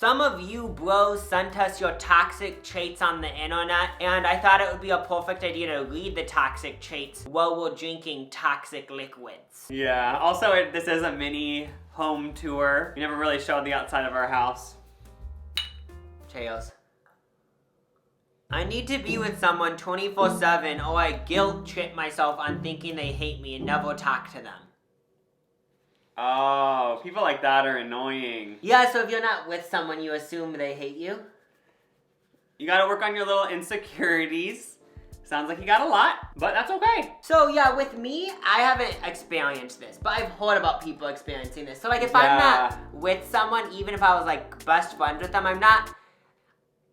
Some of you bros sent us your toxic traits on the internet, and I thought it would be a perfect idea to read the toxic traits while we're drinking toxic liquids. Yeah, also this is a mini home tour. We never really showed the outside of our house. Cheers. I need to be with someone 24/7 or I guilt trip myself on thinking they hate me and never talk to them. Oh, people like that are annoying. Yeah, so if you're not with someone, you assume they hate you? You gotta work on your little insecurities. Sounds like you got a lot, but that's okay. So yeah, with me, I haven't experienced this, but I've heard about people experiencing this. So like if I'm not with someone, even if I was like best friends with them, I'm not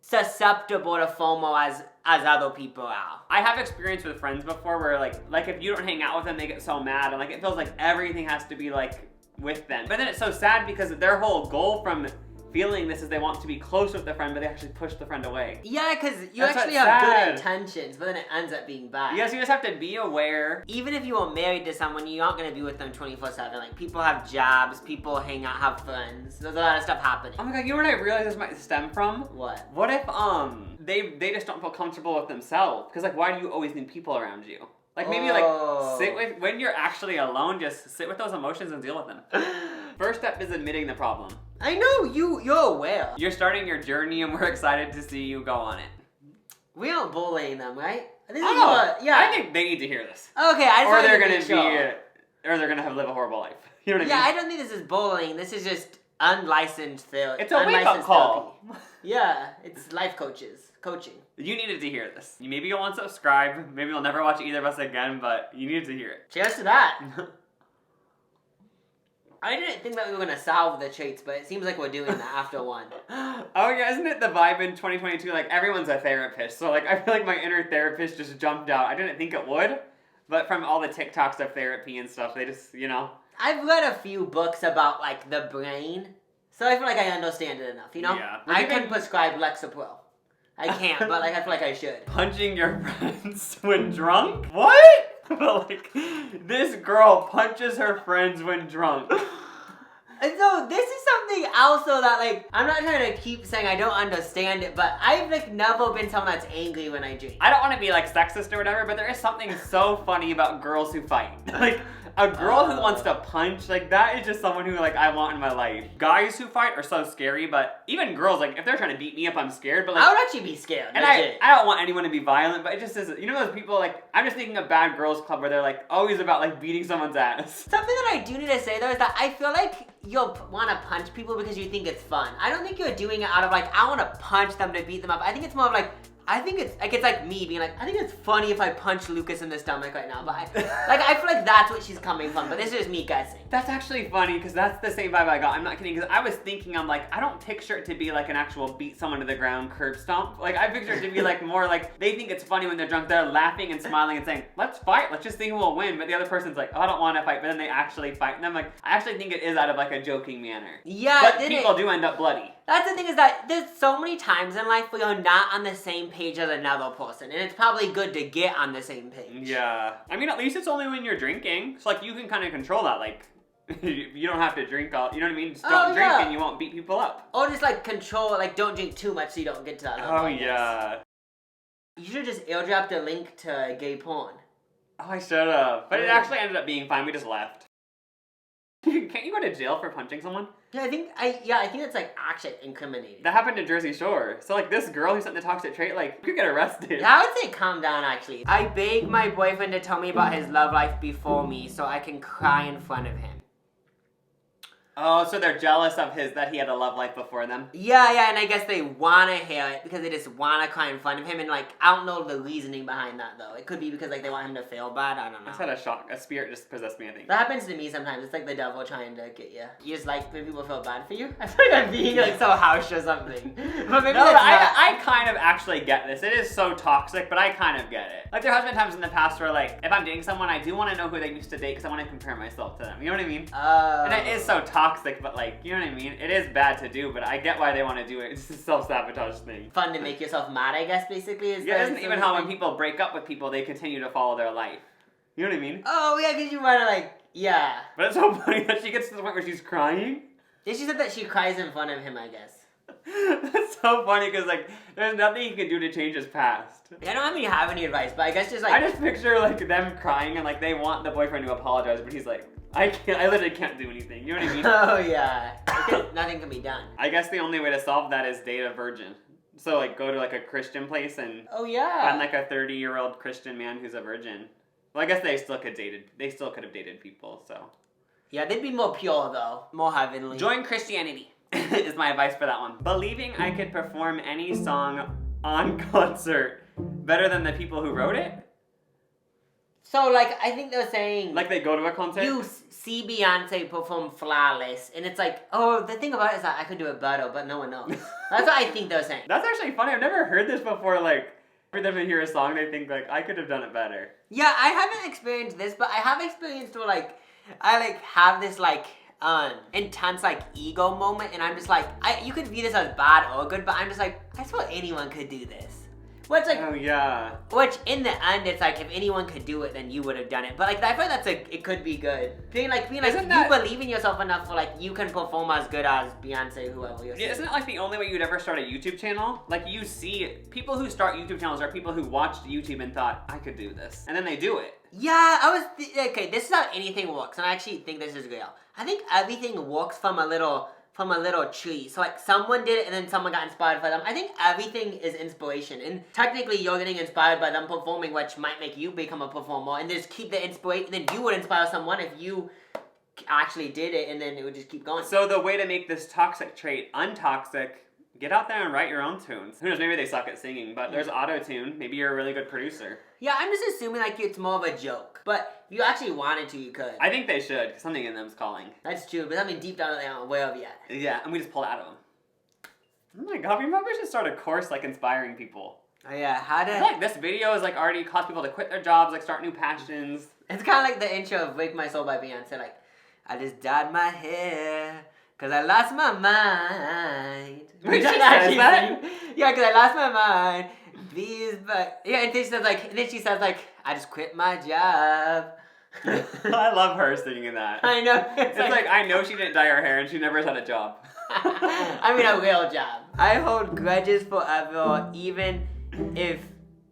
susceptible to FOMO as other people are. I have experience with friends before where like if you don't hang out with them, they get so mad and like it feels like everything has to be like with them. But then it's so sad because their whole goal from feeling this is they want to be close with the friend, but they actually push the friend away. Yeah, because you That's actually what's have sad. good intentions, but then it ends up being bad. Yes, you just have to be aware. Even if you are married to someone, you aren't gonna be with them 24/7. Like people have jobs, people hang out, have friends. There's a lot of stuff happening. Oh my god, you know what I realized this might stem from? What? What if they just don't feel comfortable with themselves? Because like why do you always need people around you? Like maybe like sit with, when you're actually alone, just sit with those emotions and deal with them. First step is admitting the problem. I know, you're aware. You're starting your journey and we're excited to see you go on it. We aren't bullying them, right? This I is know. what, yeah. I think they need to hear this. Okay, I just Or wanted they're to gonna make sure. or they're gonna live a horrible life. You know what I Yeah, mean? I don't think this is bullying. This is just unlicensed therapy. It's a wake-up call. Yeah, it's life coaching. You needed to hear this. Maybe you'll unsubscribe. Maybe you'll never watch either of us again, but you needed to hear it. Cheers to that. I didn't think that we were gonna solve the traits, but it seems like we're doing that after one. Oh yeah, isn't it the vibe in 2022? Like everyone's a therapist, so like I feel like my inner therapist just jumped out. I didn't think it would, but from all the TikToks of therapy and stuff, they just, you know. I've read a few books about like the brain, so I feel like I understand it enough. You know, Yeah. I couldn't prescribe Lexapro. I can't, but like I feel like I should. Punching your friends when drunk? What? But like, this girl punches her friends when drunk. And so this is something also that like, I'm not trying to keep saying I don't understand it, but I've like never been someone that's angry when I drink. I don't want to be like sexist or whatever, but there is something so funny about girls who fight. Like, a girl who wants to punch, like that is just someone who like I want in my life. Guys who fight are so scary, but even girls, like if they're trying to beat me up, I'm scared, but like. I would actually be scared. And I don't want anyone to be violent, but it just is, you know those people like, I'm just thinking of Bad Girls Club where they're like always about like beating someone's ass. Something that I do need to say though is that I feel like you'll want to punch people because you think it's fun. I don't think you're doing it out of like, I want to punch them to beat them up. I think it's more of like, I think it's like me being like, I think it's funny if I punch Lucas in the stomach right now, but I feel like that's what she's coming from, but this is me guessing. That's actually funny because that's the same vibe I got. I'm not kidding because I was thinking, I'm like, I don't picture it to be like an actual beat someone to the ground curb stomp. Like I picture it to be like more like they think it's funny when they're drunk. They're laughing and smiling and saying, let's fight. Let's just see who will win. But the other person's like, oh, I don't want to fight. But then they actually fight. And I'm like, I actually think it is out of like a joking manner. Yeah, but people do end up bloody. That's the thing is that there's so many times in life where you're not on the same page as another person, and it's probably good to get on the same page. Yeah. I mean, at least it's only when you're drinking. So, like, you can kind of control that. Like, you don't have to drink all, you know what I mean? Just don't drink and you won't beat people up. Or just, like, control, like, don't drink too much so you don't get to that level. Oh, yeah. You should just airdrop the link to gay porn. Oh, I should have. But it actually ended up being fine. We just left. Can't you go to jail for punching someone? Yeah, I think it's like actually incriminating. That happened to Jersey Shore. So like this girl who sent the toxic trait, like you could get arrested. Yeah, I would say calm down actually. I begged my boyfriend to tell me about his love life before me so I can cry in front of him. Oh, so they're jealous of that he had a love life before them? Yeah, and I guess they wanna hear it because they just wanna cry in front of him, and like, I don't know the reasoning behind that though. It could be because like they want him to feel bad, I don't know. I just had a shock, a spirit just possessed me, I think. That happens to me sometimes. It's like the devil trying to get you. You just like when people feel bad for you? I feel like I'm being like so harsh or something. But maybe No, that's not. I kind of actually get this. It is so toxic, but I kind of get it. Like there has been times in the past where like, if I'm dating someone, I do want to know who they used to date because I want to compare myself to them. You know what I mean? And it is so toxic, but like, you know what I mean? It is bad to do, but I get why they want to do it. It's just a self-sabotage thing. Fun to make yourself mad, I guess, basically. Yeah, isn't even how when people break up with people, they continue to follow their life. You know what I mean? Oh, yeah, because you want to, like, yeah. But it's so funny that she gets to the point where she's crying. Yeah, she said that she cries in front of him, I guess. That's so funny because like there's nothing he can do to change his past. I don't really have any advice, but I guess just like I just picture like them crying and like they want the boyfriend to apologize, but he's like, I literally can't do anything. You know what I mean? oh yeah, nothing can be done. I guess the only way to solve that is date a virgin. So like go to like a Christian place and Oh yeah. find like a 30-year-old Christian man who's a virgin. Well, I guess they still could have dated people. So Yeah, they'd be more pure though, more heavenly. join Christianity is my advice for that one. Believing I could perform any song on concert better than the people who wrote it. So like, I think they're saying Like they go to a concert. you see Beyonce perform Flawless, and it's like, oh, the thing about it is that I could do it better, but no one knows. That's what I think they're saying. That's actually funny. I've never heard this before. Like for them to hear a song, they think like I could have done it better. Yeah, I haven't experienced this, but I have experienced where like I like have this like intense like ego moment, and I'm just like, you could view this as bad or good, but I'm just like, I swear anyone could do this. Which like, Oh yeah. which in the end, it's like if anyone could do it, then you would have done it. But like, I feel like it could be good. Being like Isn't you that- believe in yourself enough for like you can perform as good as Beyonce, whoever you're. Yeah, isn't it like the only way you'd ever start a YouTube channel? Like you see people who start YouTube channels are people who watched YouTube and thought, I could do this. And then they do it. Yeah, okay, this is how anything works, and I actually think this is real. I think everything works from a little tree. So like someone did it and then someone got inspired by them. I think everything is inspiration, and technically you're getting inspired by them performing, which might make you become a performer, and just keep the inspiration, then you would inspire someone if you actually did it, and then it would just keep going. So the way to make this toxic trait untoxic, get out there and write your own tunes. Who knows, maybe they suck at singing, but there's auto-tune. Maybe you're a really good producer. Yeah, I'm just assuming like it's more of a joke, but if you actually wanted to, you could. I think they should, 'cause something in them's calling. That's true, but something deep down that they aren't aware of yet. Yeah, and we just pull it out of them. Oh my god, we probably should start a course like inspiring people. Oh yeah, how I to... feel like this video is like already caused people to quit their jobs, like start new passions. It's kind of like the intro of Wake My Soul by Beyonce, like, I just dyed my hair, cause I lost my mind. Wait, she That's says actually that? funny. Yeah, cause I lost my mind. These, but, yeah, and then she says like, I just quit my job. I love her singing that. I know. It's like, I know she didn't dye her hair and she never has had a job. I mean, a real job. I hold grudges forever, even if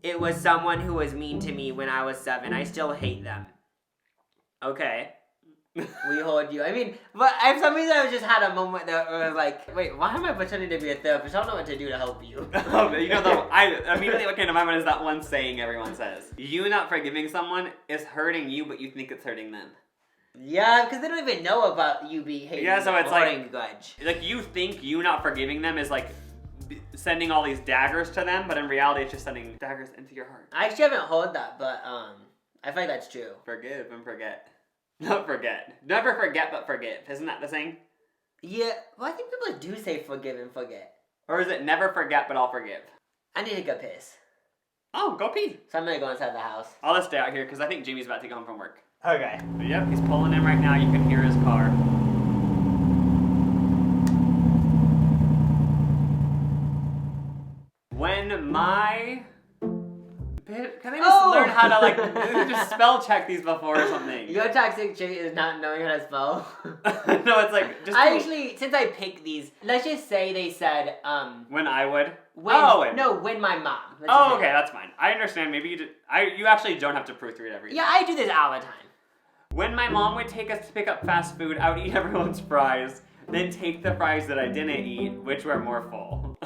it was someone who was mean to me when I was 7. I still hate them. Okay. We hold you. I mean, but for some reason I just had a moment that was like, wait, why am I pretending to be a therapist? I don't know what to do to help you. You know, I immediately what came to my mind is that one saying everyone says. You not forgiving someone is hurting you, but you think it's hurting them. Yeah, because they don't even know about you being hating. Yeah, so it's like- holding grudge. Like, you think you not forgiving them is like sending all these daggers to them, but in reality it's just sending daggers into your heart. I actually haven't heard that, but I feel like that's true. Forgive and forget. Not forget. Never forget, but forgive. Isn't that the saying? Yeah, well, I think people do say forgive and forget. Or is it never forget, but I'll forgive? I need to go piss, Oh, go pee. so I'm gonna go inside the house. I'll just stay out here because I think Jimmy's about to go home from work. Okay. Yep, he's pulling in right now. You can hear his car. When my... Can they just learn how to, like, just spell check these before or something? Your toxic trait is not knowing how to spell. No, it's like, just... I actually, since I picked these, let's just say they said, When I would? when, when. no, when my mom. Let's just Oh, say okay, that. that's fine. I understand. Maybe you actually don't have to proofread everything. Yeah, I do this all the time. When my mom would take us to pick up fast food, I would eat everyone's fries, then take the fries that I didn't eat, which were more full.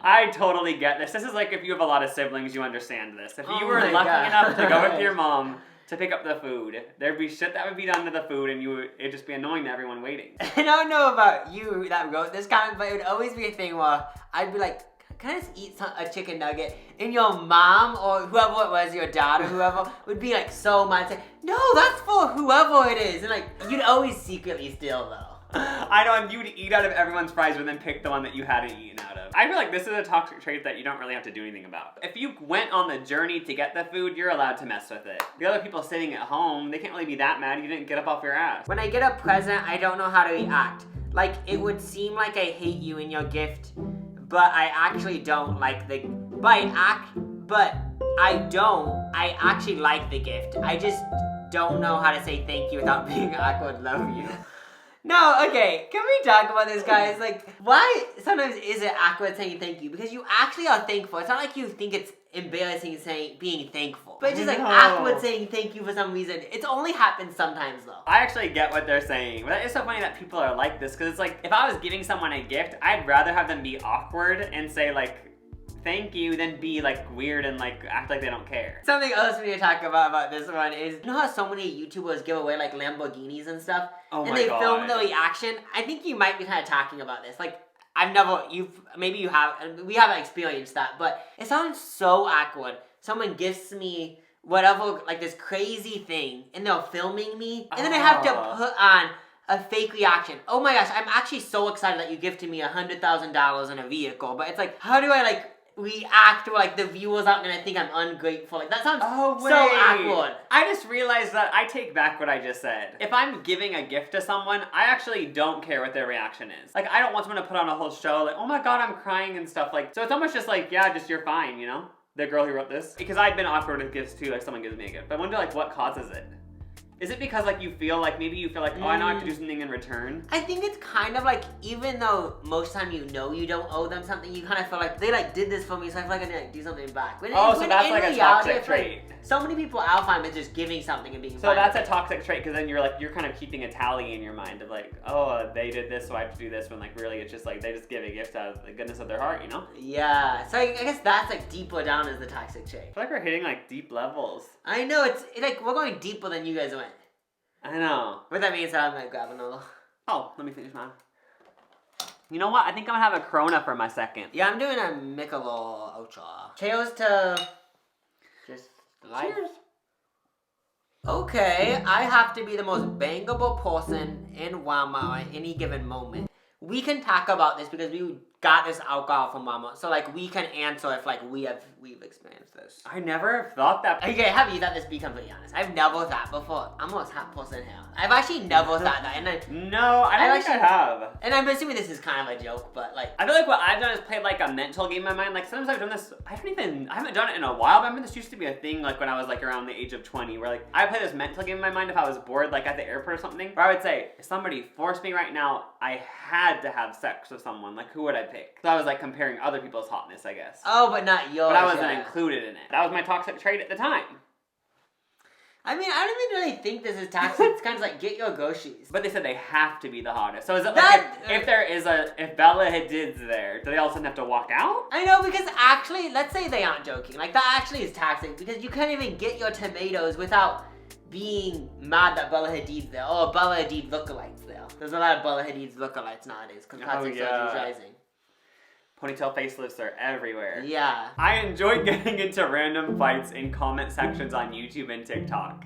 I totally get this. This is like if you have a lot of siblings, you understand this. If you Oh were my lucky God. enough to go with your mom to pick up the food, there'd be shit that would be done to the food, and it'd just be annoying to everyone waiting. I don't know about you that wrote this comment, but it would always be a thing where I'd be like, can I just eat a chicken nugget? And your mom or whoever it was, your dad or whoever, would be like so mad, say, no, that's for whoever it is. And like, you'd always secretly steal though. I know, and you'd eat out of everyone's fries, but then pick the one that you hadn't eaten out of. I feel like this is a toxic trait that you don't really have to do anything about. If you went on the journey to get the food, you're allowed to mess with it. The other people sitting at home, they can't really be that mad you didn't get up off your ass. When I get a present, I don't know how to react. Like, it would seem like I hate you in your gift, but I actually don't like the, but I actually like the gift. I just don't know how to say thank you without being awkward, love you. No, okay. Can we talk about this, guys? Like, why sometimes is it awkward saying thank you? Because you actually are thankful. It's not like you think it's embarrassing saying being thankful. But it's just like No. awkward saying thank you for some reason. It's only happened sometimes though. I actually get what they're saying. But it's so funny that people are like this, because it's like, if I was giving someone a gift, I'd rather have them be awkward and say like, thank you, than be like weird and like act like they don't care. Something else we need to talk about this one is, you know how so many YouTubers give away like Lamborghinis and stuff? Oh and my they God. film the reaction? I think you might be kind of talking about this. Like, maybe you have, and we haven't experienced that, but it sounds so awkward. Someone gifts me whatever, like this crazy thing, and they're filming me, and then I have to put on a fake reaction. Oh my gosh, I'm actually so excited that you gifted me $100,000 in a vehicle, but it's like, how do I like react where like the viewers aren't gonna think I'm ungrateful? Like that sounds so awkward. I just realized that I take back what I just said. If I'm giving a gift to someone, I actually don't care what their reaction is. Like, I don't want someone to put on a whole show like, oh my God, I'm crying and stuff. Like, so it's almost just like, yeah, just you're fine, you know? The girl who wrote this. Because I've been awkward with gifts too, like someone gives me a gift. But I wonder like what causes it. Is it because like you feel like, maybe you feel like, oh, I know I have to do something in return? I think it's kind of like, even though most time you know you don't owe them something, you kind of feel like they like did this for me, so I feel like I need to like do something back. So that's like a toxic trait. Like, so many people I'll find is just giving something and being So that's a toxic trait, because then you're kind of keeping a tally in your mind of like, oh, they did this, so I have to do this, when like really it's just like they just give a gift out of the goodness of their heart, you know? Yeah, so I guess that's like deeper down as the toxic trait. I feel like we're hitting like deep levels. I know, it's like we're going deeper than you guys went. I know. With that being said, I'm gonna grab another. Oh, let me finish mine. You know what? I think I'm gonna have a Corona for my second. Yeah, I'm doing a Michelob Ultra. Cheers to just life. Cheers. Okay, I have to be the most bangable person in Walmart at any given moment. We can talk about this because we got this alcohol from Walmart, so like we can answer if like we've experienced this. I never thought that. Okay, have you thought this? Be completely honest. I've never thought before. I'm the most hot person here. I've actually never thought that, and No, I don't think I have. And I'm assuming this is kind of a joke, but like I feel like what I've done is played like a mental game in my mind. Like sometimes I've done this. I haven't done it in a while. But I remember this used to be a thing like when I was like around the age of 20, where like I play this mental game in my mind if I was bored, like at the airport or something. Where I would say, if somebody forced me right now, I had to have sex with someone. Like who would I pick? So I was like comparing other people's hotness, I guess. oh, but not yours. But I wasn't included in it. That was my toxic trait at the time. I mean, I don't even really think this is toxic. It's kind of like get your groceries. But they said they have to be the hottest. So is it like if Bella Hadid's there, do they all of a sudden have to walk out? I know, because actually, let's say they aren't joking. Like, that actually is toxic, because you can't even get your tomatoes without being mad that Bella Hadid's there, or Bella Hadid lookalikes there. There's a lot of Bella Hadid's lookalikes nowadays, because plastic surgery's rising. Ponytail facelifts are everywhere. Yeah. I enjoy getting into random fights in comment sections on YouTube and TikTok.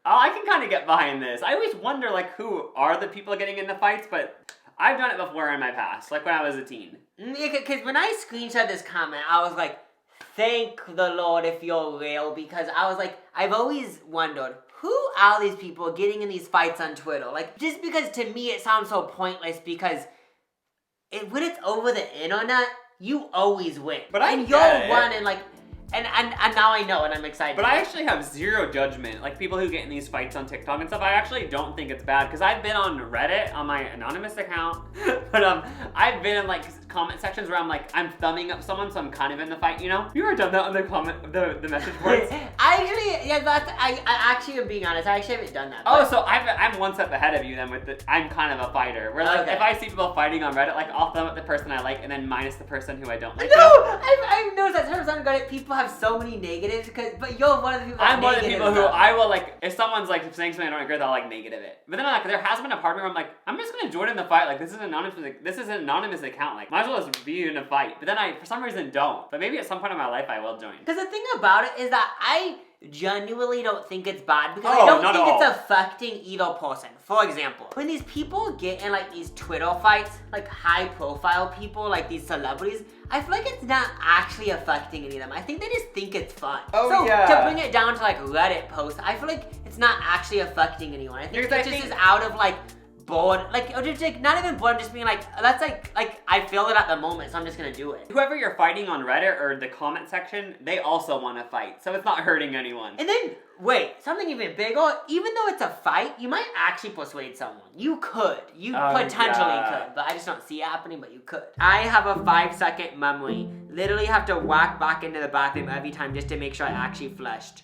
Oh, I can kind of get behind this. I always wonder, like, who are the people getting into fights, but I've done it before in my past, like when I was a teen. Because when I screenshot this comment, I was like, thank the Lord if you're real, because I was like, I've always wondered, who are these people getting in these fights on Twitter? Like, just because to me it sounds so pointless, because when it's over the internet, you always win. But I and get you're it. one, and like, and now I know, and I'm excited. But I actually have zero judgment. Like, people who get in these fights on TikTok and stuff, I actually don't think it's bad. Because I've been on Reddit on my anonymous account. But I've been in, like, comment sections where I'm thumbing up someone, so I'm kind of in the fight, you know? You ever done that on the message boards? I actually am being honest, I actually haven't done that. Oh, so I'm one step ahead of you then I'm kind of a fighter. Where, like, Okay. if I see people fighting on Reddit, like, I'll thumb up the person I like and then minus the person who I don't like. No! I've noticed that sometimes on Reddit, people have so many negatives, but you're one of the people I'm one of the people who stuff. I will, like, if someone's, like, saying something I don't agree with, I'll, like, negative it. But then, like, there has been a part of me where I'm like, I'm just gonna join in the fight. Like, this is an anonymous account. Like, might as well just be in a fight. But then I, for some reason, don't. But maybe at some point in my life, I will join. Because the thing about it is that I genuinely don't think it's bad, because Oh, I don't not think at it's all. affecting either person. For example, when these people get in like these Twitter fights, like high profile people, like these celebrities, I feel like it's not actually affecting any of them. I think they just think it's fun. Oh, so yeah. to bring it down to like Reddit posts, I feel like it's not actually affecting anyone. I think Because it just is out of like bored, like, or just like, not even bored, I'm just being like, that's like I feel it at the moment, so I'm just gonna do it. Whoever you're fighting on Reddit or the comment section, they also want to fight, so it's not hurting anyone. And then, wait, something even bigger, even though it's a fight, you might actually persuade someone. You could. You potentially could, but I just don't see it happening, but you could. I have a 5-second memory. Literally have to walk back into the bathroom every time just to make sure I actually flushed.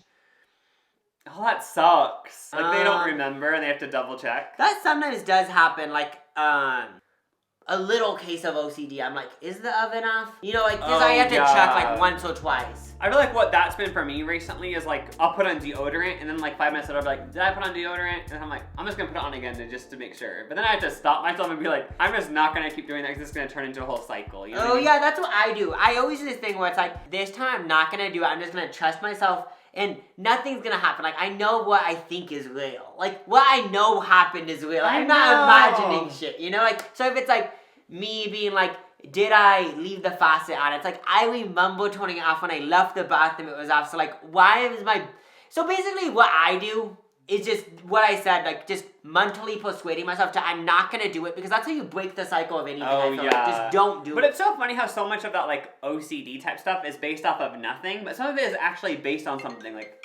Oh, that sucks. Like, they don't remember and they have to double check. That sometimes does happen, like, a little case of OCD. I'm like, is the oven off? You know, like, this I have to check, like, once or twice. I feel like what that's been for me recently is, like, I'll put on deodorant, and then, like, 5 minutes later, I'll be like, did I put on deodorant? And I'm like, I'm just gonna put it on again just to make sure. But then I have to stop myself and be like, I'm just not gonna keep doing that because it's gonna turn into a whole cycle, you know what I mean? Yeah, that's what I do. I always do this thing where it's like, this time I'm not gonna do it. I'm just gonna trust myself. And nothing's gonna happen. Like, I know what I think is real. Like, what I know happened is real. I'm not imagining shit, you know? Like, so if it's like me being like, did I leave the faucet on? It's like, I remember turning it off when I left the bathroom, it was off. So like, why is my... So basically what I do is just what I said, like, just mentally persuading myself to, I'm not gonna do it, because that's how you break the cycle of anything. I feel like. Just don't do it. But it's so funny how so much of that, like, OCD type stuff is based off of nothing, but some of it is actually based on something, like...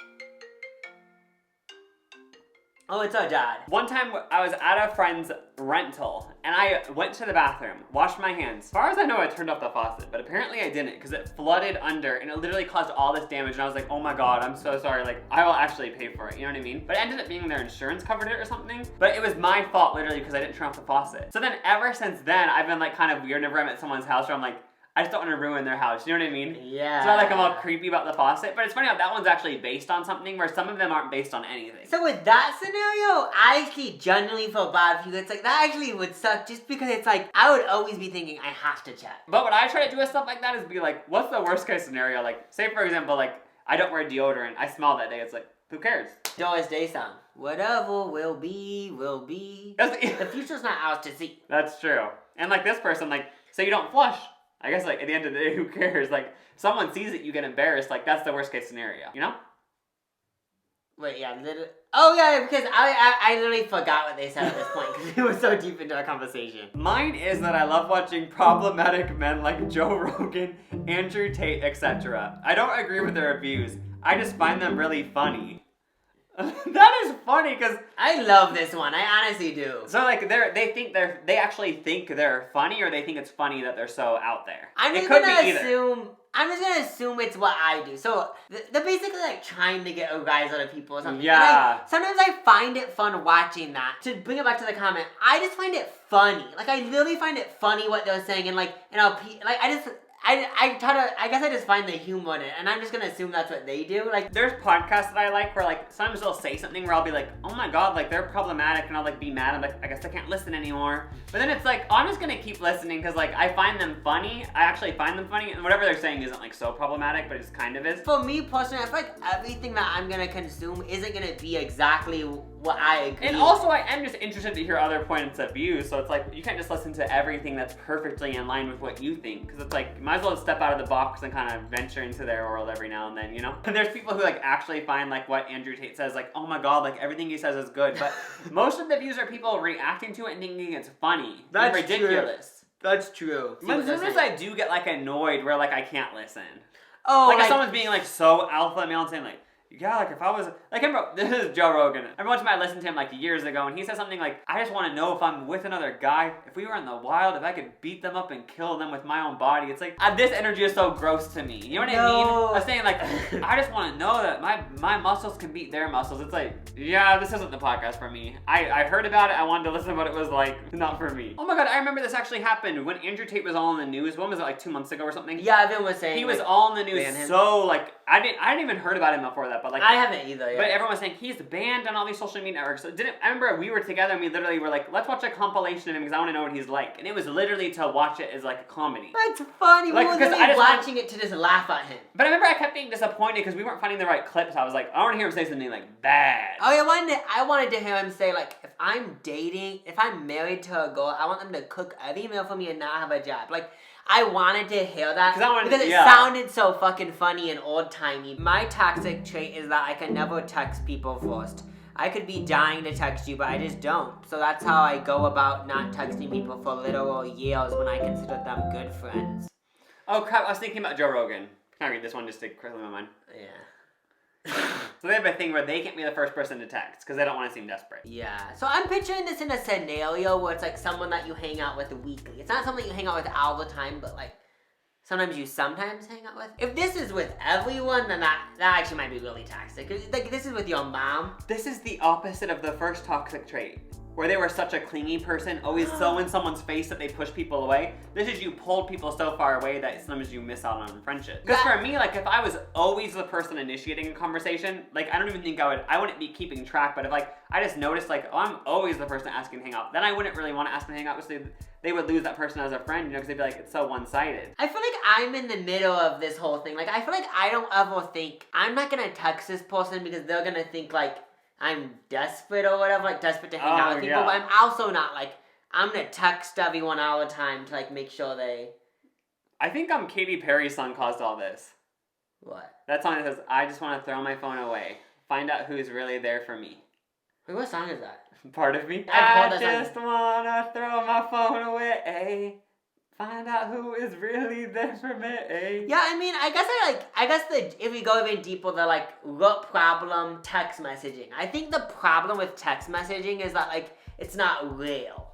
Oh, it's our dad. One time, I was at a friend's rental, and I went to the bathroom, washed my hands. As far as I know, I turned off the faucet, but apparently I didn't, because it flooded under, and it literally caused all this damage, and I was like, oh my god, I'm so sorry, like, I will actually pay for it, you know what I mean? But it ended up being their insurance covered it or something, but it was my fault, literally, because I didn't turn off the faucet. So then, ever since then, I've been, like, kind of weird whenever I'm at someone's house where I'm like, I just don't want to ruin their house, you know what I mean? Yeah. It's not like I'm all creepy about the faucet, but it's funny how that one's actually based on something where some of them aren't based on anything. So with that scenario, I actually genuinely feel bad for you. It's like, that actually would suck just because it's like, I would always be thinking, I have to check. But what I try to do with stuff like that is be like, what's the worst case scenario? Like, say for example, like, I don't wear deodorant, I smell that day, it's like, who cares? Doris Day song. Whatever will be, will be. The future's not ours to see. That's true. And like this person, like, say you don't flush. I guess, like, at the end of the day, who cares? Like, someone sees it, you get embarrassed. Like, that's the worst case scenario, you know? Wait, yeah, literally. Oh, yeah, because I literally forgot what they said at this point because we were so deep into our conversation. Mine is that I love watching problematic men like Joe Rogan, Andrew Tate, etc. I don't agree with their views. I just find them really funny. That is funny because I love this one. I honestly do. So like they actually think they're funny, or they think it's funny that they're so out there. I'm just gonna assume it's what I do. So they're basically like trying to get a rise out of people or something. Yeah. Sometimes I find it fun watching that. To bring it back to the comment, I just find it funny. Like I literally find it funny what they're saying, and I guess I just find the humor in it, and I'm just gonna assume that's what they do. Like, there's podcasts that I like where, like, sometimes they'll say something where I'll be like, oh my god, like, they're problematic, and I'll, like, be mad. I'm like, I guess I can't listen anymore. But then it's like, oh, I'm just gonna keep listening, because, like, I find them funny. I actually find them funny, and whatever they're saying isn't, like, so problematic, but it just kind of is. For me, personally, I feel like everything that I'm gonna consume isn't gonna be exactly what I agree And also, I am just interested to hear other points of view, so it's like, you can't just listen to everything that's perfectly in line with what you think, because it's like, you might as well step out of the box and kind of venture into their world every now and then, you know? And there's people who, like, actually find, like, what Andrew Tate says, like, oh my god, like, everything he says is good, but most of the views are people reacting to it and thinking it's funny. That's and ridiculous. True. That's true. But sometimes I do get, like, annoyed where, like, I can't listen. Oh, like, if someone's being, like, so alpha male and saying, like, yeah, like, if I was, like, this is Joe Rogan. Every once in a while I listened to him, like, years ago, and he said something like, I just want to know if I'm with another guy, if we were in the wild, if I could beat them up and kill them with my own body. It's like, this energy is so gross to me. You know what I mean? I was saying, like, I just want to know that my muscles can beat their muscles. It's like, yeah, this isn't the podcast for me. I heard about it, I wanted to listen to what it was like, not for me. Oh my god, I remember this actually happened when Andrew Tate was all in the news. When was it, like 2 months ago or something? Yeah, everyone was saying he was all in the news, so, like, I didn't even heard about him before that, but, like, I haven't either. Yeah. But everyone was saying he's banned on all these social media networks. So I remember we were together and we literally were like, let's watch a compilation of him because I want to know what he's like. And it was literally to watch it as like a comedy. That's funny. Like, we were literally watching it to just laugh at him. But I remember I kept being disappointed because we weren't finding the right clips. I was like, I want to hear him say something like bad. Oh yeah, I wanted to hear him say like, if I'm married to a girl, I want them to cook every meal for me and not have a job. Like, I wanted to hear that because it sounded so fucking funny and old-timey. My toxic trait is that I can never text people first. I could be dying to text you, but I just don't. So that's how I go about not texting people for literal years when I consider them good friends. Oh crap! I was thinking about Joe Rogan. Can I read this one just to quickly my mind? Yeah. So they have a thing where they can't be the first person to text because they don't want to seem desperate. Yeah. So I'm picturing this in a scenario where it's like someone that you hang out with weekly. It's not something you hang out with all the time, but like sometimes hang out with. If this is with everyone, then that actually might be really toxic. Like this is with your mom. This is the opposite of the first toxic trait, where they were such a clingy person, always so in someone's face that they push people away. This is you pulled people so far away that sometimes you miss out on friendship. Because for me, like if I was always the person initiating a conversation, like I don't even think I wouldn't be keeping track, but if like I just noticed like, oh, I'm always the person asking to hang out, then I wouldn't really want to ask them to hang out because they would lose that person as a friend, you know, because they'd be like, it's so one-sided. I feel like I'm in the middle of this whole thing. Like I feel like I don't ever think, I'm not gonna text this person because they're gonna think like, I'm desperate or whatever, like desperate to hang out with people, but I'm also not like, I'm gonna text everyone all the time to like make sure they... I think Katy Perry's song caused all this. What? That song that says, I just want to throw my phone away. Find out who's really there for me. Wait, what song is that? Part of me. I've heard I that just want to throw my phone away. Find out who is really there for me. Yeah, I mean, I guess if we go even deeper, the like, what problem text messaging? I think the problem with text messaging is that like, it's not real.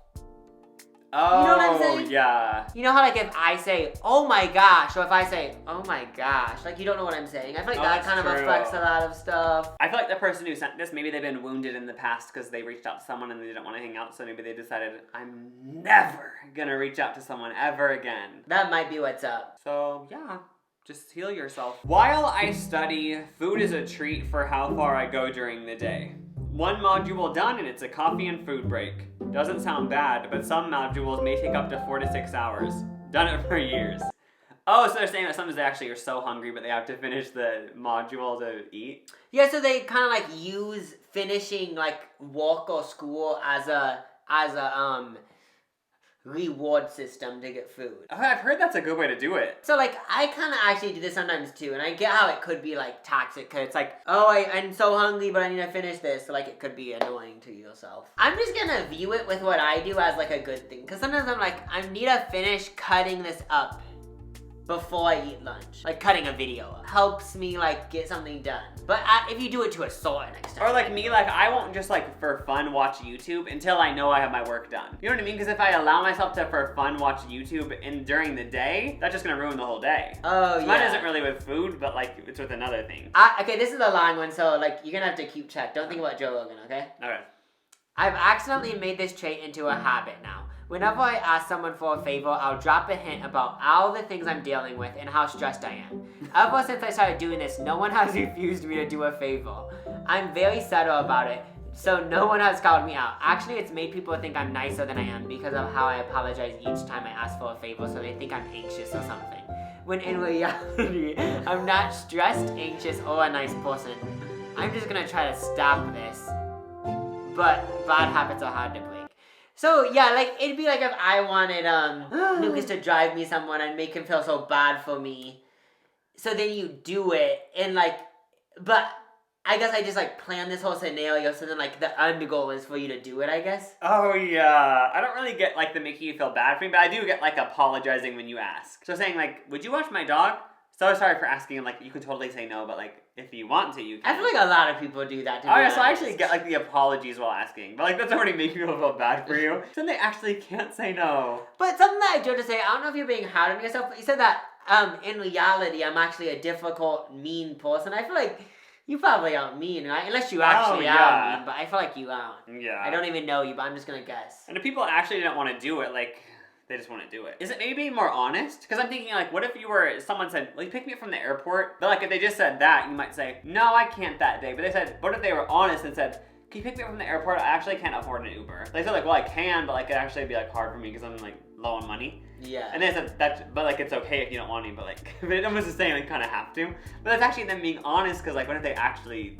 Oh, you know what I'm saying? Yeah. You know how like if I say, oh my gosh, or if I say, oh my gosh, like you don't know what I'm saying. I feel like that kind of affects a lot of stuff. I feel like the person who sent this, maybe they've been wounded in the past because they reached out to someone and they didn't want to hang out, so maybe they decided, I'm never gonna reach out to someone ever again. That might be what's up. So, yeah. Just heal yourself. While I study, food is a treat for how far I go during the day. One module done and it's a coffee and food break. Doesn't sound bad, but some modules may take up to 4 to 6 hours. Done it for years. Oh, so they're saying that sometimes they actually are so hungry, but they have to finish the module to eat? Yeah, so they kind of like use finishing like work or school as a reward system to get food. Oh, I've heard that's a good way to do it. So like I kind of actually do this sometimes too, and I get how it could be like toxic because it's like, oh, I'm so hungry but I need to finish this, so like it could be annoying to yourself. I'm just gonna view it with what I do as like a good thing, because sometimes I'm like, I need to finish cutting this up before I eat lunch. Like cutting a video up helps me like get something done. But if you do it to a certain extent. Or like me, like I won't just like for fun watch YouTube until I know I have my work done. You know what I mean? Because if I allow myself to for fun watch YouTube during the day, that's just gonna ruin the whole day. Oh, yeah. Mine isn't really with food, but like it's with another thing. Okay, this is a long one, so like you're gonna have to keep check. Don't think about Joe Rogan, okay? Okay. I've accidentally made this trait into a habit now. Whenever I ask someone for a favor, I'll drop a hint about all the things I'm dealing with and how stressed I am. Ever since I started doing this, no one has refused me to do a favor. I'm very subtle about it, so no one has called me out. Actually, it's made people think I'm nicer than I am because of how I apologize each time I ask for a favor, so they think I'm anxious or something. When in reality, I'm not stressed, anxious, or a nice person. I'm just gonna try to stop this. But bad habits are hard to break. So yeah, like it'd be like if I wanted Lucas to drive me somewhere and make him feel so bad for me. So then you do it and like, but I guess I just like plan this whole scenario so then like the end goal is for you to do it, I guess. Oh yeah, I don't really get like the making you feel bad for me, but I do get like apologizing when you ask. So saying like, would you watch my dog? So sorry for asking, like you could totally say no, but like if you want to, you can. I feel like a lot of people do that. Oh yeah, so I actually get like the apologies while asking, but like that's already making people feel bad for you. So then they actually can't say no. But something that I do to say, I don't know if you're being hard on yourself, but you said that in reality I'm actually a difficult, mean person. I feel like you probably aren't mean, right? Unless you actually are mean, but I feel like you aren't. Yeah. I don't even know you, but I'm just gonna guess. And if people actually didn't want to do it, like they just want to do it. Is it maybe being more honest? Because I'm thinking like, what if someone said, well, you pick me up from the airport? But like if they just said that, you might say, no, I can't that day. But they said, what if they were honest and said, can you pick me up from the airport? I actually can't afford an Uber. They said like, well, I can, but like it'd actually be like hard for me because I'm like low on money. Yeah. And they said but like it's okay if you don't want to, but like it almost is saying like kind of have to. But that's actually them being honest, because like what if they actually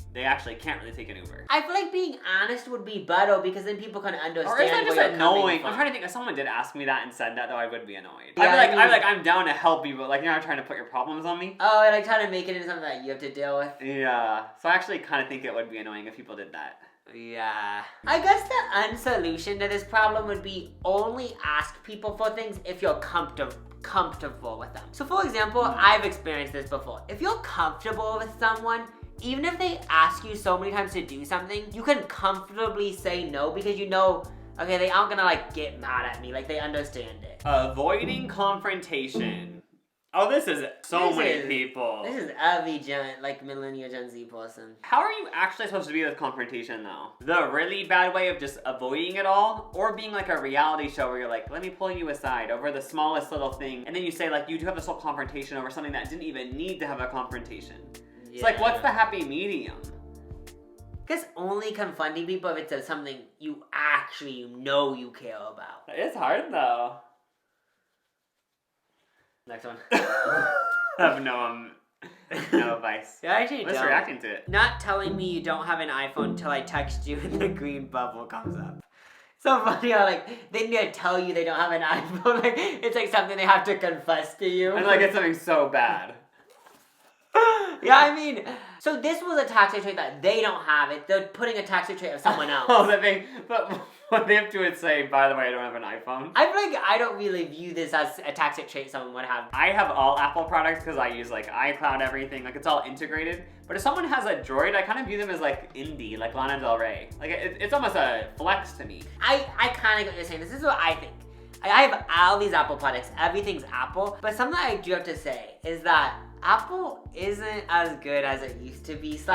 can't really take an Uber? I feel like being honest would be better because then people can understand. Or is that just where you're annoying? coming I'm from. trying to think if someone did ask me that and said that, though, I would be annoyed. Yeah, I'm down to help you, but like you're not trying to put your problems on me. Oh, and I try to make it into something that you have to deal with. Yeah. So I actually kind of think it would be annoying if people did that. Yeah. I guess the unsolution to this problem would be only ask people for things if you're comfortable with them. So for example, I've experienced this before. If you're comfortable with someone, even if they ask you so many times to do something, you can comfortably say no because you know, okay, they aren't gonna like get mad at me, like they understand it. Avoiding confrontation. Oh, this is so many people. This is every millennial Gen Z person. How are you actually supposed to be with confrontation though? The really bad way of just avoiding it all? Or being like a reality show where you're like, let me pull you aside over the smallest little thing. And then you say like, you do have this whole confrontation over something that didn't even need to have a confrontation. Yeah. It's like, what's the happy medium? Because only confronting people if it's something you actually know you care about. It's hard though. Next one. I have no advice. Yeah, I actually Let's don't. reacting to it. Not telling me you don't have an iPhone till I text you and the green bubble comes up. So funny how like they need to tell you they don't have an iPhone. Like it's like something they have to confess to you. And like it's something so bad. Yeah, I mean, so this was a toxic trait that they don't have it. They're putting a toxic trait of someone else. But what they have to say, by the way, I don't have an iPhone. I feel like I don't really view this as a toxic trait someone would have. I have all Apple products because I use like iCloud, everything. Like it's all integrated. But if someone has a Droid, I kind of view them as like indie, like Lana Del Rey. Like it's almost a flex to me. I kind of get what you're saying. This is what I think. I have all these Apple products. Everything's Apple. But something I do have to say is that Apple isn't as good as it used to be, isn't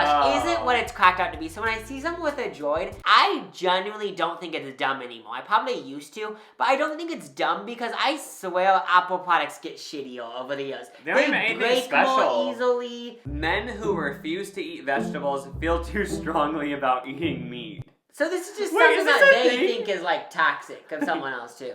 what it's cracked out to be. So when I see someone with a Droid, I genuinely don't think it's dumb anymore. I probably used to, but I don't think it's dumb because I swear Apple products get shittier over the years. They don't even anything break special. more easily. Men who refuse to eat vegetables feel too strongly about eating meat. So this is just something that they think is like toxic of someone else too.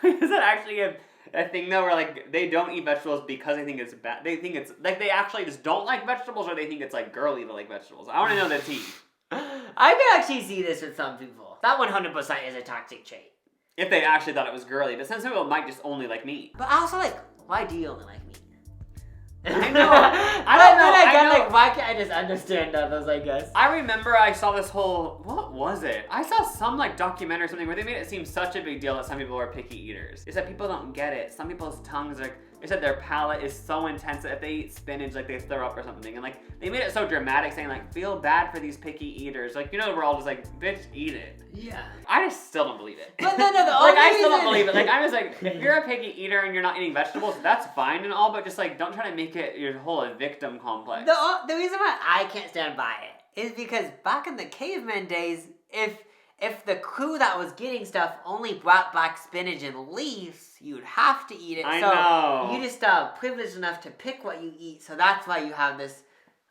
Is that actually a thing though where like they don't eat vegetables because they think it's bad? They think it's like they actually just don't like vegetables, or they think it's like girly to like vegetables. I want to know the tea. I could actually see this with some people. That 100% is a toxic trait. If they actually thought it was girly, but some people might just only like meat. But also like, why do you only like meat? I know. I don't know. I know. Like, why can't I just understand others, I guess? I remember I saw this whole, what was it? I saw some like documentary or something where they made it seem such a big deal that some people are picky eaters. It's that people don't get it. Some people's tongues are, they said their palate is so intense that if they eat spinach, like they throw up or something. And like, they made it so dramatic saying like, feel bad for these picky eaters. Like, you know, we're all just like, bitch, eat it. Yeah. I just still don't believe it. But no, like, I still don't believe it. Like, I'm just like, if you're a picky eater and you're not eating vegetables, that's fine and all, but just like, don't try to make it your whole victim complex. The reason why I can't stand by it is because back in the caveman days, if the crew that was getting stuff only brought back spinach and leaves, you'd have to eat it. I know. You just privileged enough to pick what you eat, so that's why you have this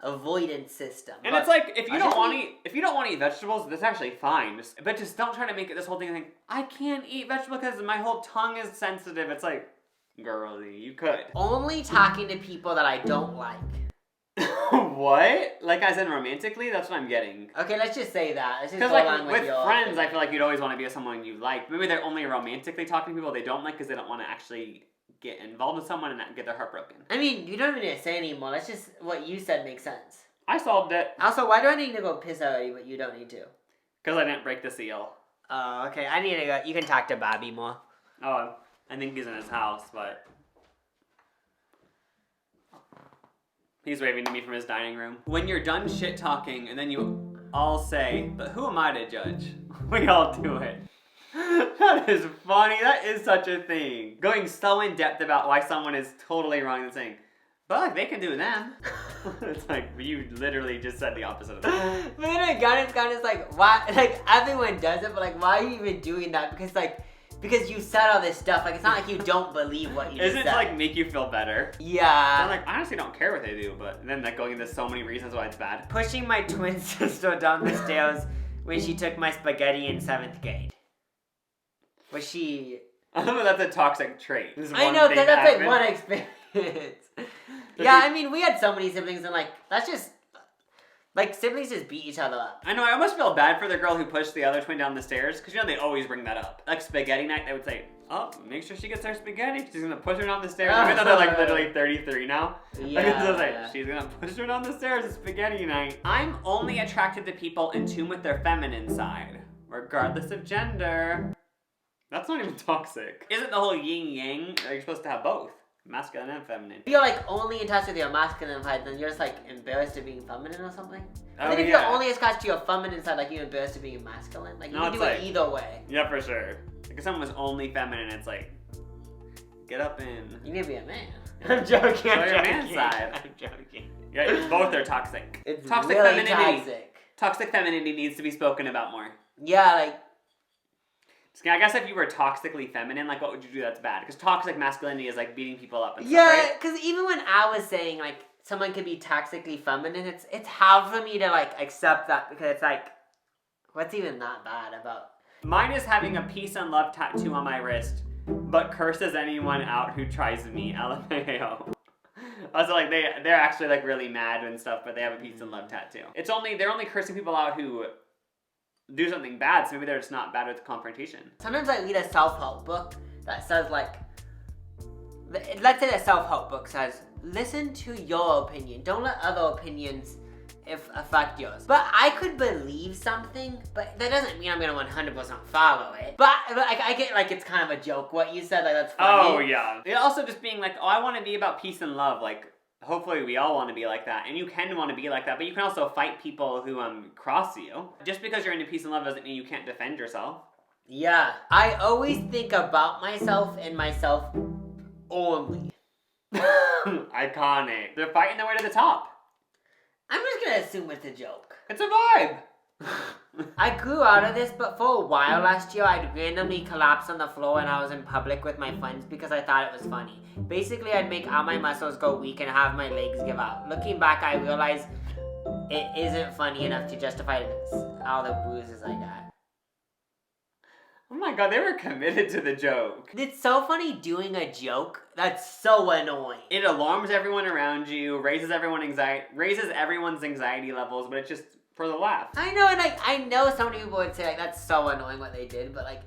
avoidance system. And it's like, if you don't want to eat vegetables, that's actually fine. But just don't try to make it this whole thing like, I can't eat vegetables because my whole tongue is sensitive. It's like, girly, you could. Only talking to people that I don't like. What? Like as in romantically? That's what I'm getting. Okay, let's just say that. Let's just go like along with your friends, opinion. I feel like you'd always want to be with someone you like. Maybe they're only romantically talking to people they don't like because they don't want to actually get involved with someone and get their heart broken. I mean, you don't even need to say anymore. That's just what you said makes sense. I solved it. Also, why do I need to go piss already, but you don't need to? Because I didn't break the seal. Oh, okay. I need to go. You can talk to Bobby more. Oh, I think he's in his house, but he's waving to me from his dining room. When you're done shit talking and then you all say, but who am I to judge? We all do it. That is funny. That is such a thing. Going so in depth about why someone is totally wrong and saying, but like, they can do them. It's like, you literally just said the opposite of that. But then again, it's kind of like, why? Like, everyone does it, but like, why are you even doing that? Because you said all this stuff. Like, it's not like you don't believe what you just Isn't said. it to like make you feel better? Yeah. I'm like, I honestly don't care what they do, but then like going into so many reasons why it's bad. Pushing my twin sister down the stairs when she took my spaghetti in 7th grade. Was she... I don't know, that's a toxic trait. I know, because that's like one experience. Yeah, I mean, we had so many siblings and like, that's just... Like, siblings just beat each other up. I know, I almost feel bad for the girl who pushed the other twin down the stairs, because they always bring that up. Like spaghetti night, they would say, oh, make sure she gets her spaghetti. She's gonna push her down the stairs. Even though they're like literally 33 now. Yeah. She's gonna push her down the stairs. It's spaghetti night. I'm only attracted to people in tune with their feminine side, regardless of gender. That's not even toxic. Isn't the whole yin yang? You're supposed to have both. Masculine and feminine. If you're like only in touch with your masculine side, then you're just like embarrassed of being feminine or something. Oh, And then if yeah. you're only attached to your feminine side, like you're embarrassed of being masculine. Like you No, can it's do like- it either way. Yeah, for sure. Like if someone was only feminine, it's like, get up and... You need to be a man. I'm joking. Show your man side. I'm joking. Yeah, both are toxic. It's Toxic really femininity. toxic. Toxic femininity needs to be spoken about more. Yeah, like I guess if you were toxically feminine, like what would you do that's bad? Because toxic masculinity is like beating people up and stuff, yeah, right? because even when I was saying like someone could be toxically feminine, it's hard for me to like accept that because it's like, what's even that bad about? Mine is having a peace and love tattoo on my wrist, but curses anyone out who tries me. LMAO. Also, like they're actually like really mad and stuff, but they have a peace and love tattoo. They're only cursing people out who do something bad, so maybe they're just not bad with confrontation. Sometimes I read a self-help book that says like, let's say the self-help book says, listen to your opinion. Don't let other opinions affect yours. But I could believe something, but that doesn't mean I'm gonna 100% follow it. But like, I get like it's kind of a joke what you said, like that's funny. Oh yeah. It also just being like, oh, I want to be about peace and love. Like, hopefully we all want to be like that, and you can want to be like that, but you can also fight people who cross you. Just because you're into peace and love doesn't mean you can't defend yourself. Yeah, I always think about myself and myself only. Iconic. They're fighting their way to the top. I'm just gonna assume it's a joke. It's a vibe. I grew out of this, but for a while last year, I'd randomly collapse on the floor when I was in public with my friends because I thought it was funny. Basically, I'd make all my muscles go weak and have my legs give out. Looking back, I realized it isn't funny enough to justify all the bruises I got. Oh my god, they were committed to the joke. It's so funny doing a joke that's so annoying. It alarms everyone around you, raises everyone's anxiety levels, but it's just for the laugh. I know, and like I know so many people would say like that's so annoying what they did, but like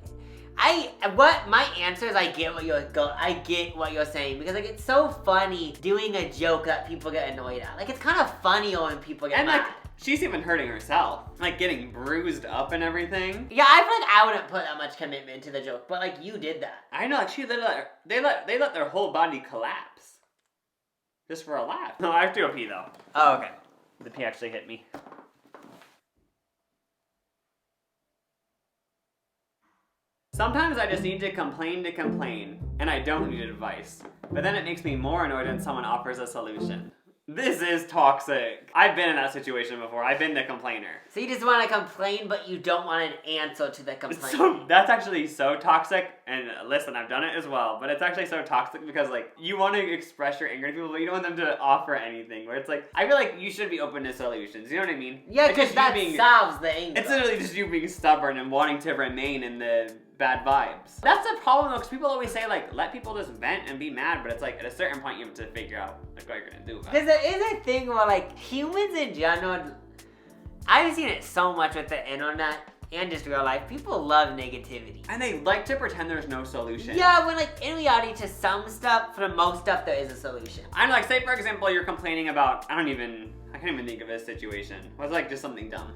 my answer is I get what you're saying because like it's so funny doing a joke that people get annoyed at. Like it's kind of funny when people get And mad. like, she's even hurting herself. Like getting bruised up and everything. Yeah, I feel like I wouldn't put that much commitment into the joke, but like you did that. I know, like they let their whole body collapse. Just for a laugh. No, I have to go pee though. Oh, okay. The pee actually hit me. Sometimes I just need to complain, and I don't need advice. But then it makes me more annoyed when someone offers a solution. This is toxic. I've been in that situation before. I've been the complainer. So you just want to complain, but you don't want an answer to the complaint. So that's actually so toxic, and listen, I've done it as well, but it's actually so toxic because like you want to express your anger to people, but you don't want them to offer anything. Where it's like, I feel like you should be open to solutions. You know what I mean? Yeah, It's because just that you being- solves the anger. It's literally just you being stubborn and wanting to remain in the bad vibes. That's the problem though, because people always say like, let people just vent and be mad, but it's like at a certain point you have to figure out like what you're gonna do about it. Because there is a thing where like humans in general, I've seen it so much with the internet and just real life, people love negativity. And they like to pretend there's no solution. Yeah, when like in reality to some stuff, for most stuff there is a solution. I'm like, say for example, you're complaining about, I can't even think of a situation. What's like just something dumb?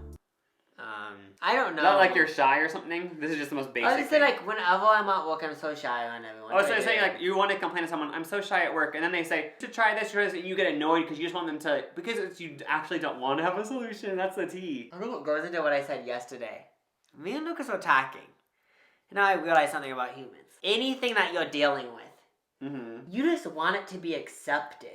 I don't know. Not like you're shy or something? This is just the most basic I was just say thing. like whenever I'm at work, I'm so shy on everyone. Oh, so saying like you want to complain to someone, I'm so shy at work, and then they say, you should try this, and you get annoyed because you just want them to, because you actually don't want to have a solution. That's the tea. I think it goes into what I said yesterday. Me and Lucas were talking, and now I realized something about humans. Anything that you're dealing with, you just want it to be accepted.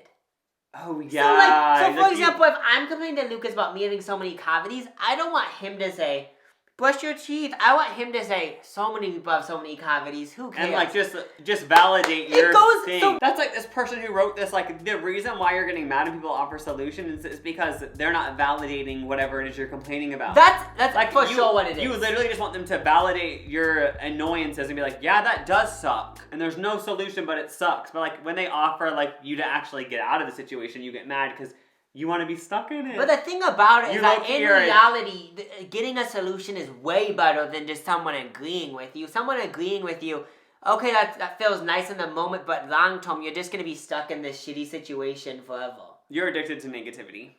Oh yeah. So for example, if I'm complaining to Lucas about me having so many cavities, I don't want him to say, brush your teeth. I want him to say, so many people have so many cavities, who cares? And like just validate your thing. so- That's like this person who wrote this, like the reason why you're getting mad when people offer solutions is because they're not validating whatever it is you're complaining about. That's like for sure what it is. You literally just want them to validate your annoyances and be like, yeah, that does suck. And there's no solution, but it sucks. But like when they offer like you to actually get out of the situation, you get mad because You want to be stuck in it. But the thing about it is You that low-key in are- reality, getting a solution is way better than just someone agreeing with you. Someone agreeing with you, okay, that feels nice in the moment, but long term, you're just going to be stuck in this shitty situation forever. You're addicted to negativity.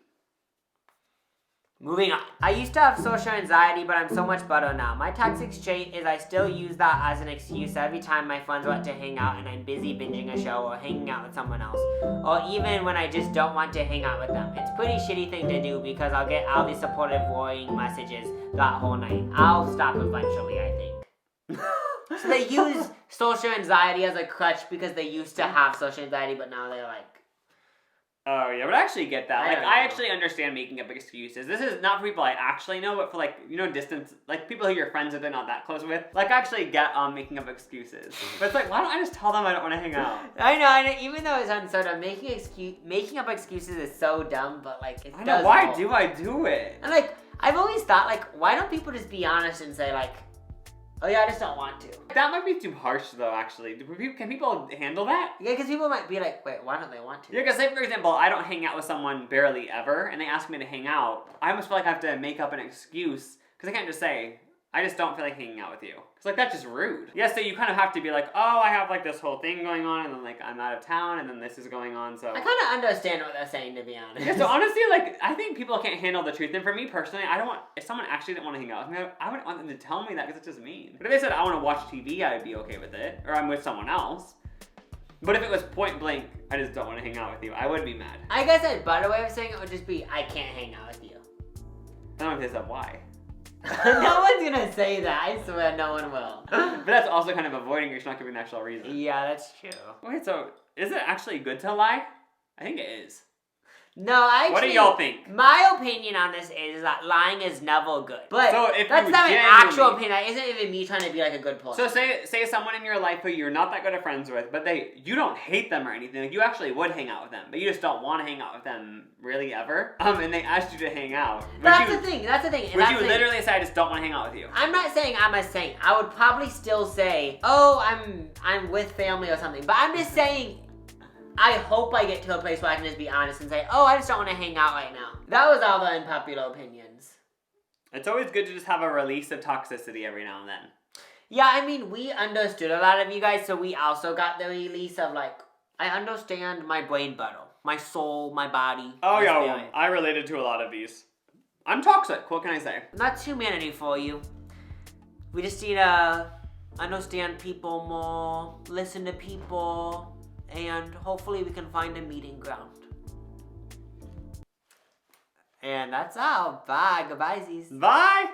Moving on. I used to have social anxiety, but I'm so much better now. My toxic trait is I still use that as an excuse every time my friends want to hang out and I'm busy binging a show or hanging out with someone else. Or even when I just don't want to hang out with them. It's a pretty shitty thing to do because I'll get all these supportive, worrying messages that whole night. I'll stop eventually, I think. So they use social anxiety as a crutch because they used to have social anxiety, but now they're like, Oh, yeah, but I actually get that. I Like, don't I know. actually understand making up excuses. This is not for people I actually know, but for, like, you know, distance, like, people who you're friends with and not that close with. Like, I actually get making up excuses. But it's like, why don't I just tell them I don't want to hang out? I know, even though it sounds so dumb, making up excuses is so dumb, but like, it I does know, why help. do I do it? And like, I've always thought, like, why don't people just be honest and say, like, oh yeah, I just don't want to. That might be too harsh, though, actually. Can people handle that? Yeah, because people might be like, wait, why don't they want to? Yeah, because say, for example, I don't hang out with someone barely ever, and they ask me to hang out. I almost feel like I have to make up an excuse, because I can't just say, I just don't feel like hanging out with you. Because, like, that's just rude. Yeah, so you kind of have to be like, oh, I have, like, this whole thing going on, and then, like, I'm out of town, and then this is going on, so... I kind of understand what they're saying, to be honest. Yeah, so honestly, like, I think people can't handle the truth. And for me personally, I don't want, if someone actually didn't want to hang out with me, I wouldn't want them to tell me that because it's just mean. But if they said, I want to watch TV, I'd be okay with it. Or I'm with someone else. But if it was point blank, I just don't want to hang out with you, I would be mad. I guess a better way of saying it would just be, I can't hang out with you. I don't know if they said why. No one's gonna say that, I swear no one will. But that's also kind of avoiding you're not giving an actual reason. Yeah, that's true. Wait, so is it actually good to lie? I think it is. No, I What do actually- y'all think? My opinion on this is that lying is never good. But So if that's you not an genuinely- actual opinion. That isn't even me trying to be like a good person. So say someone in your life who you're not that good of friends with, but you don't hate them or anything. Like you actually would hang out with them, but you just don't want to hang out with them really ever. And they asked you to hang out. That's the thing. That's the thing. Would you literally say I just don't want to hang out with you? I'm not saying I'm a saint. I would probably still say, oh, I'm with family or something. But I'm just saying, I hope I get to a place where I can just be honest and say, oh, I just don't want to hang out right now. That was all the unpopular opinions. It's always good to just have a release of toxicity every now and then. Yeah, I mean, we understood a lot of you guys, so we also got the release of like, I understand my brain better. My soul, my body. Oh my yeah, spirit. I related to a lot of these. I'm toxic, what can I say? That's humanity for you. We just need to understand people more, listen to people, and hopefully we can find a meeting ground. And that's all. Bye. Goodbye, Z's. Bye!